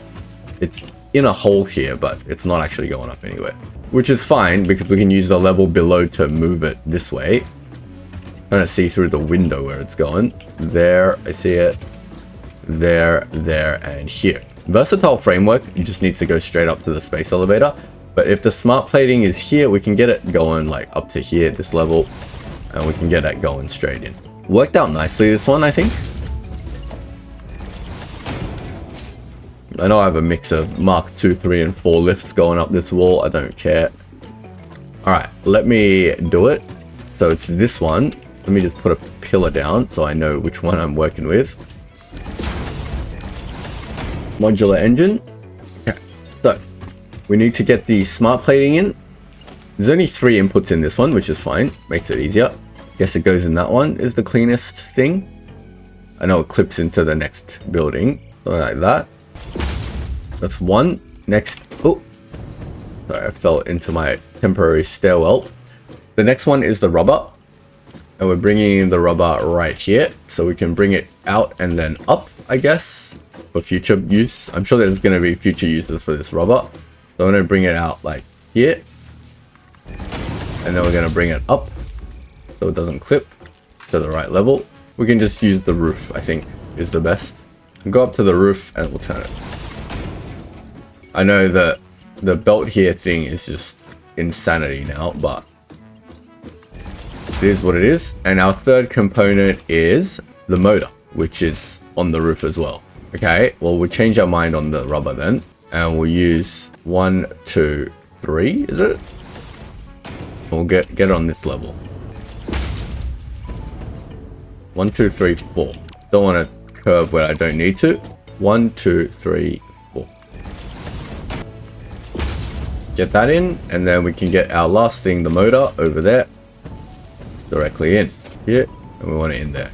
It's in a hole here, but it's not actually going up anywhere. Which is fine because we can use the level below to move it this way. Trying to see through the window where it's going. There, I see it. There, and here. Versatile framework, it just needs to go straight up to the space elevator. But if the smart plating is here, we can get it going like up to here, this level. And we can get it going straight in. Worked out nicely, this one, I think. I know I have a mix of Mark 2, 3, and 4 lifts going up this wall. I don't care. Alright, let me do it. So it's this one. Let me just put a pillar down so I know which one I'm working with. Modular engine. Okay, so we need to get the smart plating in. There's only 3 inputs in this one, which is fine. Makes it easier. Guess it goes in that one is the cleanest thing. I know it clips into the next building. Something like that. That's 1. Next. Oh. Sorry, I fell into my temporary stairwell. The next one is the rubber. And we're bringing in the rubber right here. So we can bring it out and then up, I guess. For future use. I'm sure there's going to be future uses for this rubber. So I'm going to bring it out like here. And then we're going to bring it up. So it doesn't clip to the right level. We can just use the roof, I think, is the best. Go up to the roof and we'll turn it. I know that the belt here thing is just insanity now, but it is what it is. And our third component is the motor, which is on the roof as well. Okay, well, we'll change our mind on the rubber then. And we'll use 1, 2, 3, is it? We'll get it on this level. 1, 2, 3, 4. Don't want to curve where I don't need to. 1, 2, 3, 4. Get that in, and then we can get our last thing, the motor, over there. Directly in here, and we want it in there.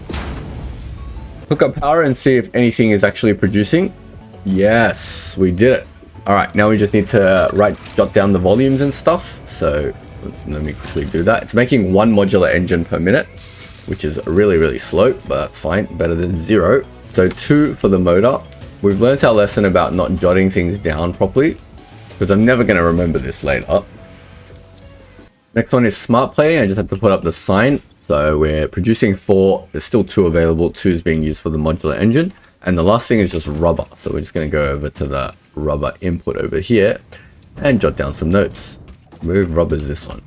Hook up power and see if anything is actually producing. Yes, we did it. All right, now we just need to jot down the volumes and stuff. So let me quickly do that. It's making 1 modular engine per minute, which is really, really slow, but that's fine. Better than 0. So 2 for the motor. We've learned our lesson about not jotting things down properly, because I'm never going to remember this later. Next one is smart plating. I just have to put up the sign. So we're producing 4. There's still 2 available. 2 is being used for the modular engine. And the last thing is just rubber. So we're just going to go over to the rubber input over here and jot down some notes. Move rubber is this one.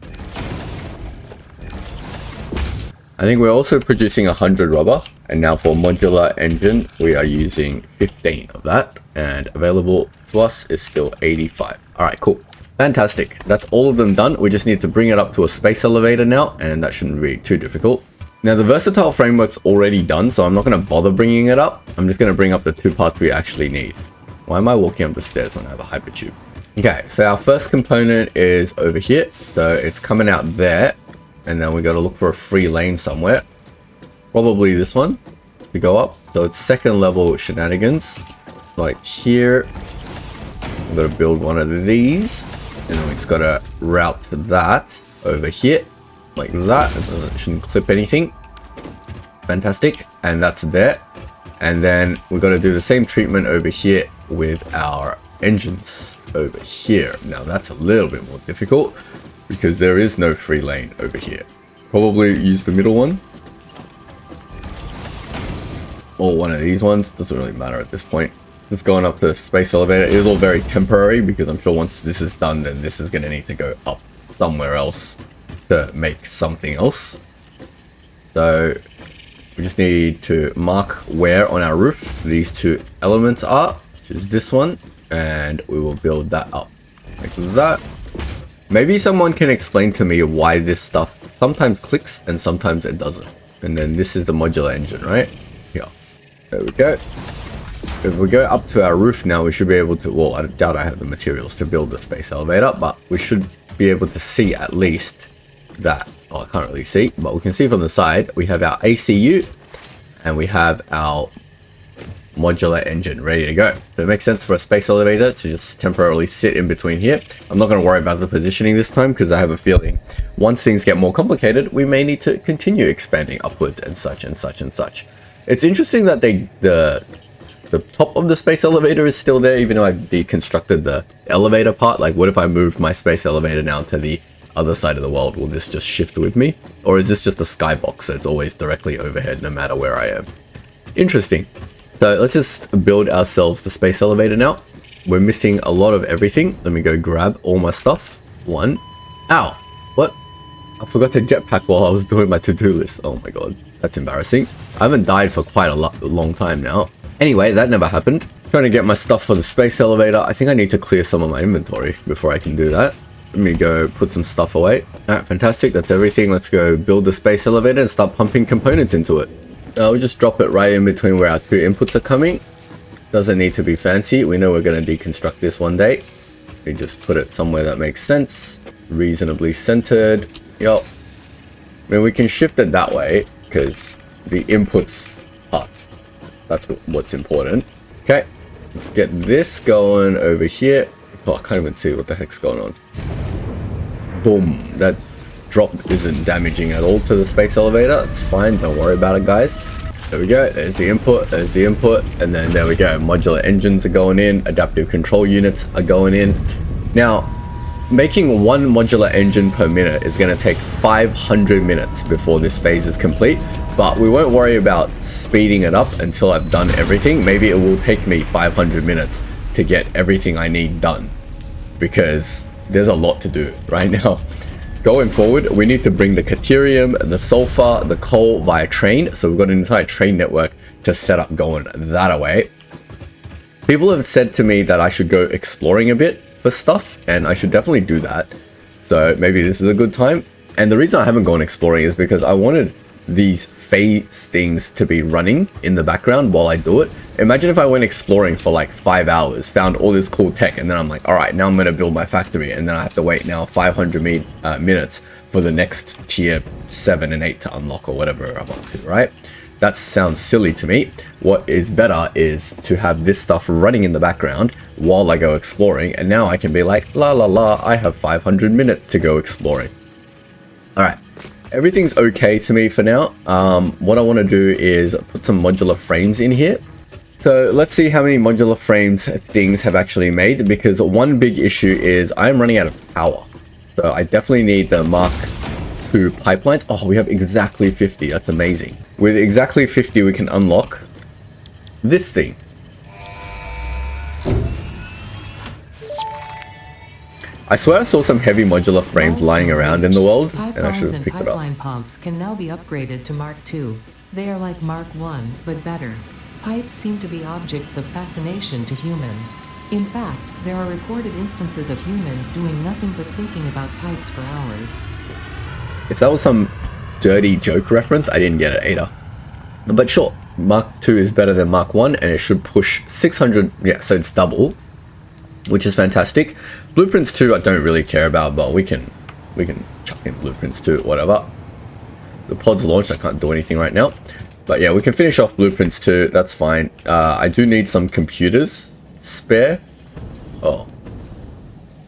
I think we're also producing 100 rubber. And now for modular engine, we are using 15 of that. And available to us is still 85. All right, cool. Fantastic. That's all of them done. We just need to bring it up to a space elevator now, and that shouldn't be too difficult. Now the versatile framework's already done, so I'm not going to bother bringing it up. I'm just going to bring up the 2 parts we actually need. Why am I walking up the stairs when I have a hypertube? Okay, so our first component is over here. So it's coming out there, and then we got to look for a free lane somewhere. Probably this one to go up. So it's second level shenanigans. Like here, we've got to build one of these. And then we just gotta route that over here, like that. It shouldn't clip anything. Fantastic. And that's there. And then we gotta do the same treatment over here with our engines over here. Now that's a little bit more difficult because there is no free lane over here. Probably use the middle one. Or one of these ones. Doesn't really matter at this point. It's going up to the space elevator. It is all very temporary because I'm sure once this is done, then this is going to need to go up somewhere else to make something else. So we just need to mark where on our roof these 2 elements are, which is this one, and we will build that up like that. Maybe someone can explain to me why this stuff sometimes clicks and sometimes it doesn't. And then this is the modular engine, right? Yeah, there we go. If we go up to our roof now, we should be able to, well, I doubt I have the materials to build the space elevator, but we should be able to see at least that. Oh, I can't really see, but we can see from the side, we have our ACU and we have our modular engine ready to go. So it makes sense for a space elevator to just temporarily sit in between here. I'm not going to worry about the positioning this time because I have a feeling once things get more complicated, we may need to continue expanding upwards and such and such and such. It's interesting that the top of the space elevator is still there, even though I've deconstructed the elevator part. Like, what if I moved my space elevator now to the other side of the world? Will this just shift with me? Or is this just a skybox, so it's always directly overhead no matter where I am? Interesting. So let's just build ourselves the space elevator now. We're missing a lot of everything. Let me go grab all my stuff. 1. Ow! What? I forgot to jetpack while I was doing my to-do list. Oh my god. That's embarrassing. I haven't died for quite a long time now. Anyway, that never happened. Trying to get my stuff for the space elevator. I think I need to clear some of my inventory before I can do that. Let me go put some stuff away. Alright, fantastic. That's everything. Let's go build the space elevator and start pumping components into it. We'll just drop it right in between where our 2 inputs are coming. Doesn't need to be fancy. We know we're going to deconstruct this one day. We just put it somewhere that makes sense. Reasonably centered. Yup. I mean, we can shift it that way because the inputs part. That's what's important. Okay, let's get this going over here. Oh, I can't even see what the heck's going on. Boom. That drop isn't damaging at all to the space elevator. It's fine. Don't worry about it, guys. There we go. There's the input. There's the input. And then there we go. Modular engines are going in. Adaptive control units are going in. Now, making 1 modular engine per minute is going to take 500 minutes before this phase is complete, but we won't worry about speeding it up until I've done everything. Maybe it will take me 500 minutes to get everything I need done because there's a lot to do right now. Going forward, we need to bring the Caterium, the sulfur, the coal via train. So we've got an entire train network to set up going that away. People have said to me that I should go exploring a bit for stuff, and I should definitely do that. So maybe this is a good time. And the reason I haven't gone exploring is because I wanted these phase things to be running in the background while I do it. Imagine if I went exploring for like 5 hours, found all this cool tech, and then I'm like, all right, now I'm going to build my factory, and then I have to wait now 500 minutes for the next tier 7 and 8 to unlock, or whatever I'm up to, right? That sounds silly to me. What is better is to have this stuff running in the background while I go exploring, and now I can be like, la la la, I have 500 minutes to go exploring. All right. Everything's okay to me for now. What I want to do is put some modular frames in here. So let's see how many modular frames things have actually made, because one big issue is I'm running out of power. So I definitely need the Mark II pipelines. Oh, we have exactly 50. That's amazing. With exactly 50, we can unlock this thing. I swear I saw some heavy modular frames lying around in the world, and I should have picked it up. Pipeline pumps can now be upgraded to Mark II. They are like Mark I, but better. Pipes seem to be objects of fascination to humans. In fact, there are recorded instances of humans doing nothing but thinking about pipes for hours. If that was some dirty joke reference, I didn't get it either. But sure, Mark II is better than Mark I, and it should push 600, yeah, so it's double, which is fantastic. Blueprints 2 I don't really care about, but we can chuck in Blueprints 2, whatever. The pod's launched, I can't do anything right now. But yeah, we can finish off Blueprints 2, that's fine. I do need some computers spare. Oh.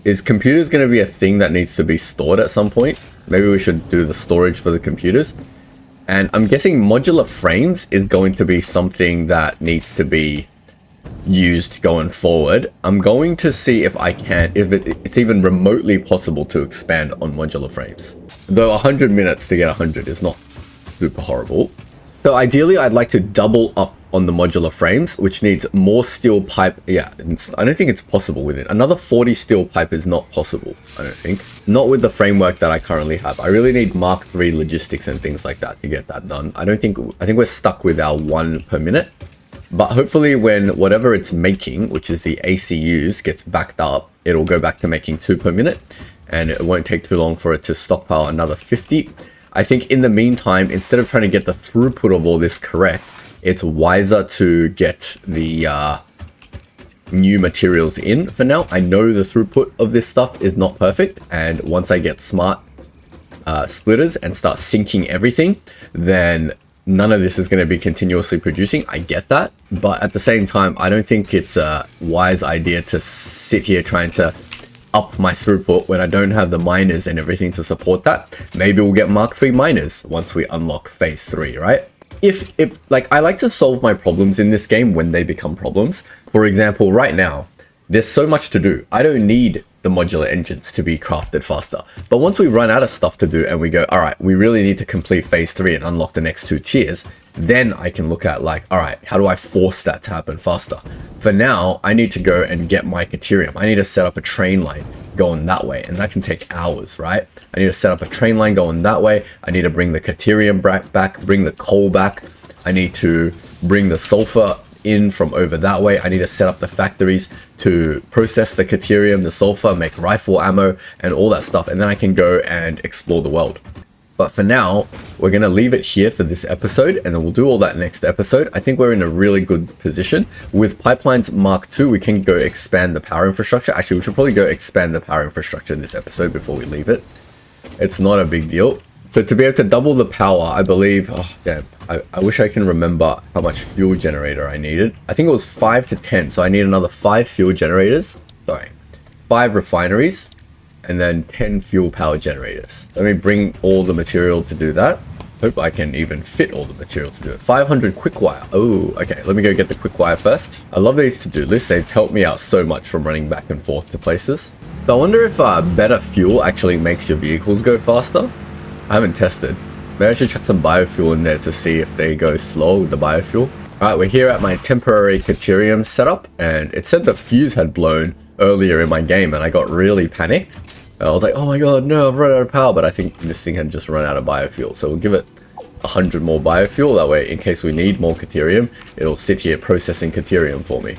Is computers going to be a thing that needs to be stored at some point? Maybe we should do the storage for the computers. And I'm guessing modular frames is going to be something that needs to be used going forward. I'm going to see if I can, if it's even remotely possible to expand on modular frames. Though 100 minutes to get 100 is not super horrible. So ideally, I'd like to double up on the modular frames, which needs more steel pipe. Yeah, I don't think it's possible with it. Another 40 steel pipe is not possible, I don't think. Not with the framework that I currently have. I really need Mark III logistics and things like that to get that done. I think we're stuck with our 1 per minute. But hopefully when whatever it's making, which is the ACUs, gets backed up, it'll go back to making 2 per minute. And it won't take too long for it to stockpile another 50. I think in the meantime, instead of trying to get the throughput of all this correct, it's wiser to get the new materials in for now. I know the throughput of this stuff is not perfect. And once I get smart splitters and start syncing everything, then none of this is going to be continuously producing. I get that. But at the same time, I don't think it's a wise idea to sit here trying to up my throughput when I don't have the miners and everything to support that. Maybe we'll get Mark III miners once we unlock phase 3, right? If like, I like to solve my problems in this game when they become problems. For example, right now, there's so much to do. I don't need the modular engines to be crafted faster. But once we run out of stuff to do and we go, all right, we really need to complete phase 3 and unlock the next 2 tiers, then I can look at like, all right, how do I force that to happen faster? For now, I need to go and get my Caterium. I need to set up a train line going that way, and that can take hours, right? I need to set up a train line going that way. I need to bring the Caterium back, bring the coal back. I need to bring the sulfur in from over that way. I need to set up the factories to process the Caterium, the sulfur, make rifle ammo, and all that stuff. And then I can go and explore the world. But for now, we're going to leave it here for this episode, and then we'll do all that next episode. I think we're in a really good position. With Pipelines Mark II, we can go expand the power infrastructure. Actually, we should probably go expand the power infrastructure in this episode before we leave it. It's not a big deal. So to be able to double the power, I believe, oh damn, I wish I can remember how much fuel generator I needed. I think it was 5 to 10, so I need another 5 fuel generators. Sorry, 5 refineries. And then 10 fuel power generators. Let me bring all the material to do that. Hope I can even fit all the material to do it. 500 quick wire. Oh, okay. Let me go get the quick wire first. I love these to-do lists. They've helped me out so much from running back and forth to places. So I wonder if better fuel actually makes your vehicles go faster. I haven't tested. Maybe I should chuck some biofuel in there to see if they go slow with the biofuel. All right, we're here at my temporary Caterium setup, and it said the fuse had blown earlier in my game, and I got really panicked. I was like, oh my god, no, I've run out of power. But I think this thing had just run out of biofuel. So we'll give it 100 more biofuel. That way, in case we need more Caterium, it'll sit here processing Caterium for me.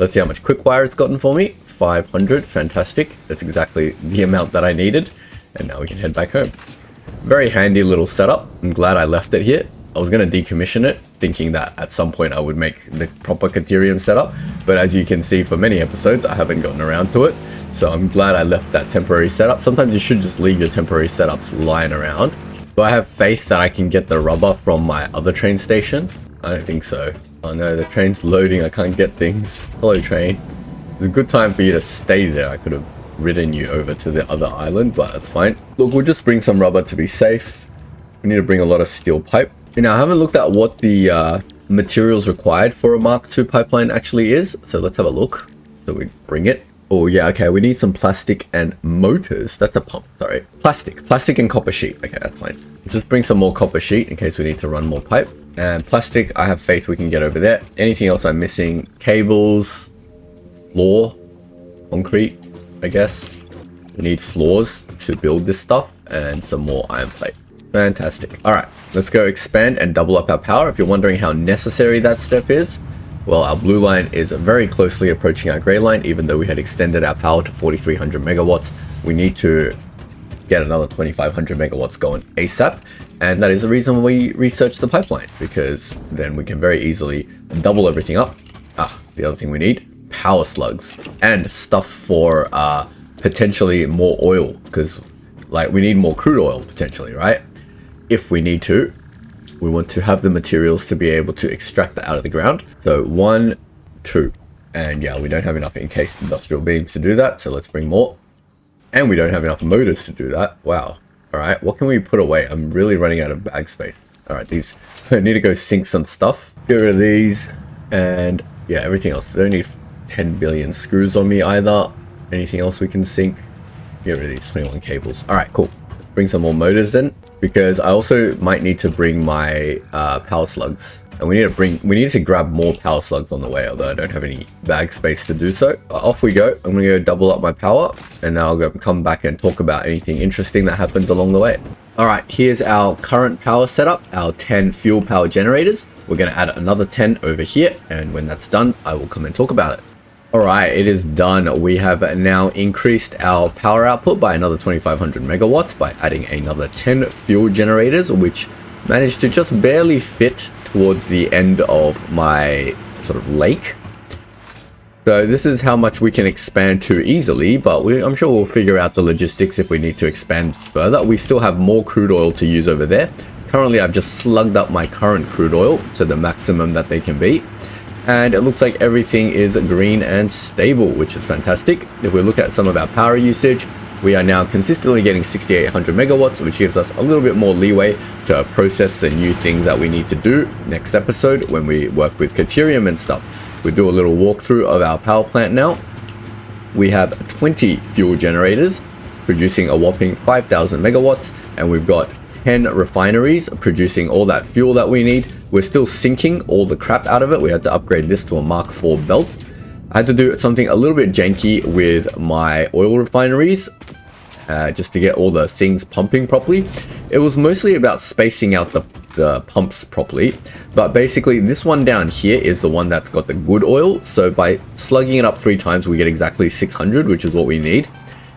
Let's see how much quick wire it's gotten for me. 500, fantastic. That's exactly the amount that I needed. And now we can head back home. Very handy little setup. I'm glad I left it here. I was going to decommission it, thinking that at some point I would make the proper Caterium setup. But as you can see for many episodes, I haven't gotten around to it. So I'm glad I left that temporary setup. Sometimes you should just leave your temporary setups lying around. Do I have faith that I can get the rubber from my other train station? I don't think so. Oh no, the train's loading. I can't get things. Hello, train. It's a good time for you to stay there. I could have ridden you over to the other island, but that's fine. Look, we'll just bring some rubber to be safe. We need to bring a lot of steel pipe. Now, I haven't looked at what the materials required for a Mark II pipeline actually is. So let's have a look. So we bring it. Oh yeah, okay, we need some plastic and motors. That's a pump, sorry. Plastic and copper sheet. Okay, that's fine. Let's just bring some more copper sheet in case we need to run more pipe. And plastic, I have faith we can get over there. Anything else I'm missing? Cables, floor, concrete, I guess. We need floors to build this stuff and some more iron plate. Fantastic. All right, let's go expand and double up our power. If you're wondering how necessary that step is, well, our blue line is very closely approaching our gray line. Even though we had extended our power to 4,300 megawatts, we need to get another 2,500 megawatts going ASAP. And that is the reason we researched the pipeline, because then we can very easily double everything up. The other thing we need, power slugs and stuff for potentially more oil, because like we need more crude oil potentially, right? If we need to, we want to have the materials to be able to extract that out of the ground. So 1, 2, and yeah, we don't have enough encased industrial beams to do that. So let's bring more. And we don't have enough motors to do that. Wow. All right, what can we put away? I'm really running out of bag space. All right, these, I need to go sink some stuff. Get rid of these and yeah, everything else. I don't need 10 billion screws on me either. Anything else we can sink? Get rid of these 21 cables. All right, cool. Let's bring some more motors then, because I also might need to bring my power slugs. And we need to grab more power slugs on the way, although I don't have any bag space to do so. Off we go. I'm gonna go double up my power, and then I'll come back and talk about anything interesting that happens along the way. All right, here's our current power setup, our 10 fuel power generators. We're gonna add another 10 over here, and when that's done, I will come and talk about it. All right, it is done. We have now increased our power output by another 2,500 megawatts by adding another 10 fuel generators, which managed to just barely fit towards the end of my sort of lake. So this is how much we can expand to easily, but I'm sure we'll figure out the logistics if we need to expand this further. We still have more crude oil to use over there. Currently, I've just slugged up my current crude oil to the maximum that they can be. And it looks like everything is green and stable, which is fantastic. If we look at some of our power usage, we are now consistently getting 6,800 megawatts, which gives us a little bit more leeway to process the new things that we need to do next episode when we work with Caterium and stuff. We do a little walkthrough of our power plant now. We have 20 fuel generators producing a whopping 5,000 megawatts, and we've got 10 refineries producing all that fuel that we need. We're still sinking all the crap out of it. We had to upgrade this to a Mark IV belt. I had to do something a little bit janky with my oil refineries just to get all the things pumping properly. It was mostly about spacing out the pumps properly, but basically this one down here is the one that's got the good oil. So by slugging it up 3 times, we get exactly 600, which is what we need.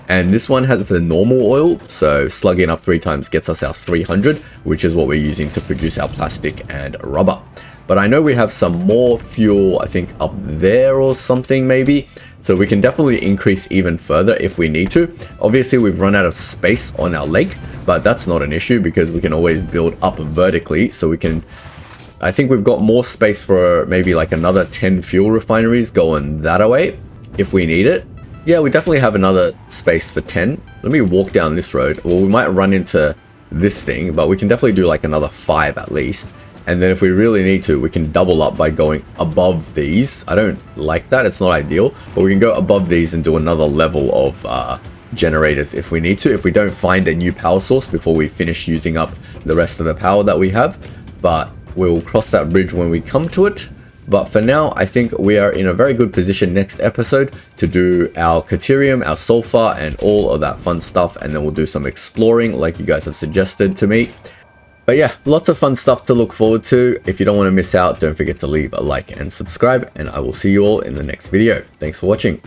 And this one has the normal oil, so slugging up 3 times gets us our 300, which is what we're using to produce our plastic and rubber. But I know we have some more fuel, I think up there or something maybe. So we can definitely increase even further if we need to. Obviously, we've run out of space on our lake, but that's not an issue because we can always build up vertically. So we can, I think we've got more space for maybe like another 10 fuel refineries going that away if we need it. Yeah, we definitely have another space for 10. Let me walk down this road. Well, we might run into this thing, but we can definitely do like another 5 at least. And then if we really need to, we can double up by going above these. I don't like that, it's not ideal, but we can go above these and do another level of generators if we need to, if we don't find a new power source before we finish using up the rest of the power that we have. But we'll cross that bridge when we come to it. But for now, I think we are in a very good position next episode to do our Caterium, our sulfur, and all of that fun stuff. And then we'll do some exploring like you guys have suggested to me. But yeah, lots of fun stuff to look forward to. If you don't want to miss out, don't forget to leave a like and subscribe, and I will see you all in the next video. Thanks for watching.